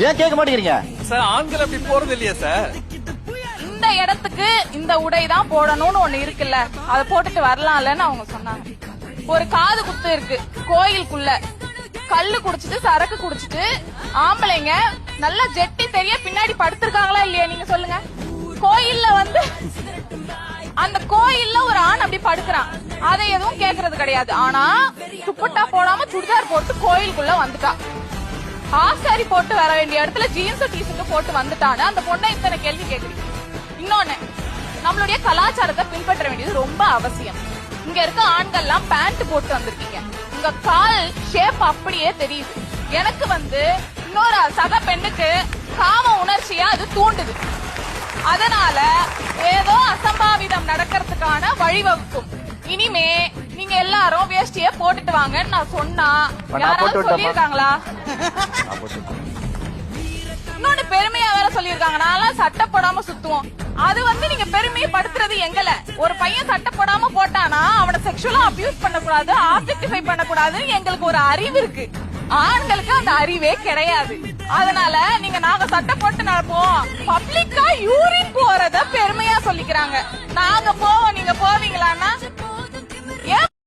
ஏன் கேட்க மாட்டேங்கிறீங்க? சார் ஆண்கள் அப்படி போறது இல்லையா சார்? இந்த இடத்துக்கு இந்த உடை தான் போடணும்னு ஒண்ணு இருக்குல்ல, அதை போட்டுட்டு வரலாம்லன்னு அவங்க சொன்னாங்க. ஒரு காது குத்து இருக்கு கோயிலுக்குள்ள, கல்லு குடிச்சிட்டு சரக்கு குடிச்சிட்டு ஆம்பளைங்க நல்லா ஜெட்டி தெரிய பின்னாடி படுத்திருக்காங்களா இல்லையா நீங்க சொல்லுங்க. கோயில்ல வந்து அந்த கோயில்ல ஒரு ஆண் அப்படி படுக்கிறான், அதை எதுவும் கேக்குறது கிடையாது. ஆனா துப்பட்டா போடாம சுடிதார் போட்டு கோயிலுக்குள்ள வந்துட்டா, ஆசாரி போட்டு வர வேண்டிய இடத்துல ஜீன்ஸ் டீஷர்ட் போட்டு வந்துட்டான்னு அந்த பொண்ணை இத்தனை கேள்வி கேக்குறீங்க. இன்னொன்னு, நம்மளுடைய கலாச்சாரத்தை பின்பற்ற வேண்டியது ரொம்ப அவசியம். இங்க இருக்க ஆண்கள்லாம் பேண்ட் போட்டு வந்திருக்கீங்க, உங்க கால் ஷேப் அப்படியே தெரியுது. எனக்கு வந்து இன்னொரு சக பெண்ணுக்கு காம உணர்ச்சியா அது தூண்டுது. அதனால ஏதோ அசம்பாவிதம் நடக்கிறதுக்கான வழிவகுக்கும். இனிமே நீங்க எல்லாரும் வேஷ்டிய போட்டுட்டு வாங்கன்னு நான் சொன்னா யாராவது சொல்லிருக்காங்களா? இன்னொன்னு பெருமையா வேற சொல்லிருக்காங்க, நான்லாம் சட்டை போடாம சுத்துவோம். அது வந்து நீங்க பெருமையை படுத்துறது எங்கல? ஒரு பையன் சட்டை போடாம போட்டானா அவனை செக்ஷுவலா அபியூஸ் பண்ணக்கூடாது, ஆப்ஜெக்டிஃபை பண்ணக்கூடாதுன்னு எங்களுக்கு ஒரு அறிவு இருக்கு. ஆண்களுக்கு அந்த அறிவே கிடையாது. அதனால நீங்க நாங்க சட்டை போட்டு நடப்போம், பப்ளிக்கா யூரின் போறத பெருமையா சொல்லிக்கிறாங்க. நாங்க போவோம், நீங்க போவீங்களான்னா